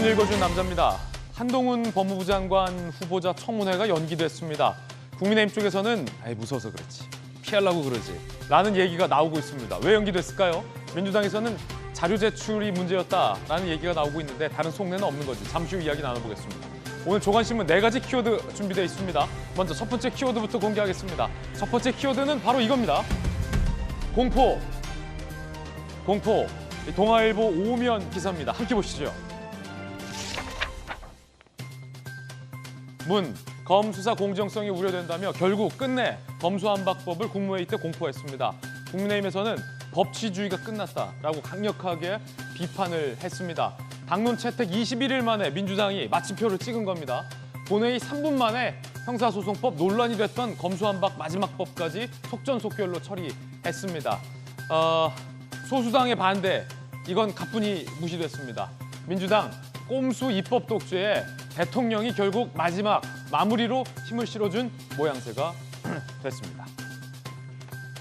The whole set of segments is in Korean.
신문 읽어준 남자입니다. 한동훈 법무부 장관 후보자 청문회가 연기됐습니다. 국민의힘 쪽에서는 무서워서 그렇지, 피하려고 그러지 라는 얘기가 나오고 있습니다. 왜 연기됐을까요? 민주당에서는 자료 제출이 문제였다라는 얘기가 나오고 있는데 다른 속내는 없는 거지. 잠시 후 이야기 나눠보겠습니다. 오늘 조간신문 4가지 키워드 준비되어 있습니다. 먼저 첫 번째 키워드부터 공개하겠습니다. 첫 번째 키워드는 바로 이겁니다. 공포. 동아일보 오면 기사입니다. 함께 보시죠. 검 수사 공정성이 우려된다며 결국 끝내 검수완박법을 국무회의 때 공포했습니다. 국민의힘에서는 법치주의가 끝났다라고 강력하게 비판을 했습니다. 당론 채택 21일 만에 민주당이 마침표를 찍은 겁니다. 본회의 3분 만에 형사소송법 논란이 됐던 검수완박 마지막 법까지 속전속결로 처리했습니다. 소수당의 반대, 이건 가뿐히 무시됐습니다. 민주당 꼼수 입법 독재에 대통령이 결국 마지막 마무리로 힘을 실어준 모양새가 됐습니다.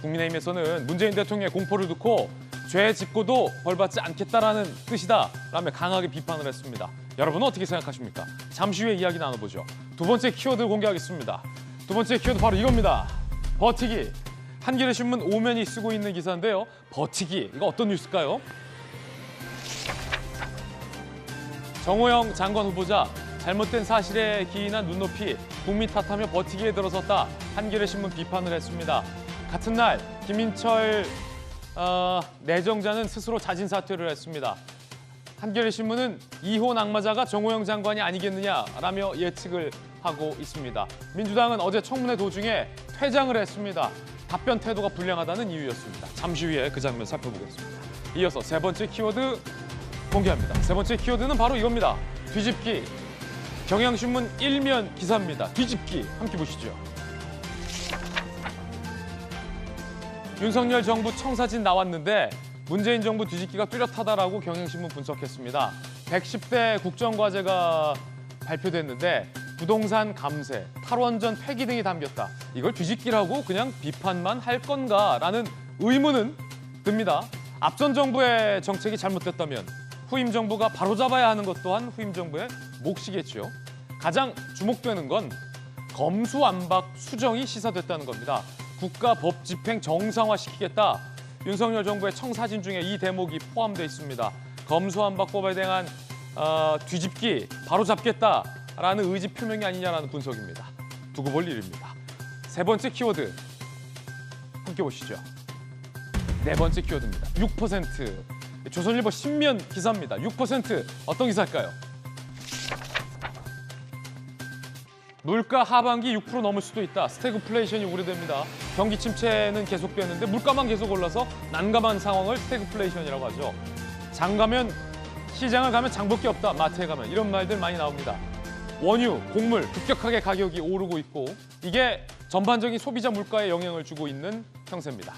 국민의힘에서는 문재인 대통령의 공포를 듣고 죄 짓고도 벌받지 않겠다라는 뜻이다 라며 강하게 비판을 했습니다. 여러분은 어떻게 생각하십니까? 잠시 후에 이야기 나눠보죠. 두 번째 키워드 공개하겠습니다. 두 번째 키워드 바로 이겁니다. 버티기. 한겨레 신문 오면이 쓰고 있는 기사인데요. 버티기, 이거 어떤 뉴스일까요? 정호영 장관 후보자 잘못된 사실에 기인한 눈높이, 국민 탓하며 버티기에 들어섰다. 한겨레 신문 비판을 했습니다. 같은 날 김인철 내정자는 스스로 자진 사퇴를 했습니다. 한겨레 신문은 2호 낙마자가 정호영 장관이 아니겠느냐라며 예측을 하고 있습니다. 민주당은 어제 청문회 도중에 퇴장을 했습니다. 답변 태도가 불량하다는 이유였습니다. 잠시 후에 그 장면 살펴보겠습니다. 이어서 세 번째 키워드 공개합니다. 세 번째 키워드는 바로 이겁니다. 뒤집기. 경향신문 1면 기사입니다. 뒤집기. 함께 보시죠. 윤석열 정부 청사진 나왔는데 문재인 정부 뒤집기가 뚜렷하다라고 경향신문 분석했습니다. 110대 국정과제가 발표됐는데 부동산 감세, 탈원전 폐기 등이 담겼다. 이걸 뒤집기라고 그냥 비판만 할 건가라는 의문은 듭니다. 앞선 정부의 정책이 잘못됐다면 후임 정부가 바로잡아야 하는 것 또한 후임 정부의 몫이겠죠. 가장 주목되는 건 검수완박 수정이 시사됐다는 겁니다. 국가법 집행 정상화시키겠다. 윤석열 정부의 청사진 중에 이 대목이 포함되어 있습니다. 검수완박법에 대한 뒤집기, 바로잡겠다라는 의지 표명이 아니냐라는 분석입니다. 두고 볼 일입니다. 세 번째 키워드 함께 보시죠. 네 번째 키워드입니다. 6%. 조선일보 10면 기사입니다. 6% 어떤 기사일까요? 물가 하반기 6% 넘을 수도 있다. 스태그플레이션이 우려됩니다. 경기 침체는 계속되는데 물가만 계속 올라서 난감한 상황을 스태그플레이션이라고 하죠. 시장을 가면 장볼 게 없다. 마트에 가면 이런 말들 많이 나옵니다. 원유, 곡물 급격하게 가격이 오르고 있고 이게 전반적인 소비자 물가에 영향을 주고 있는 형세입니다.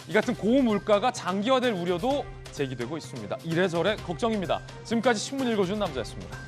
이 같은 고물가가 장기화될 우려도 제기되고 있습니다. 이래저래 걱정입니다. 지금까지 신문 읽어준 남자였습니다.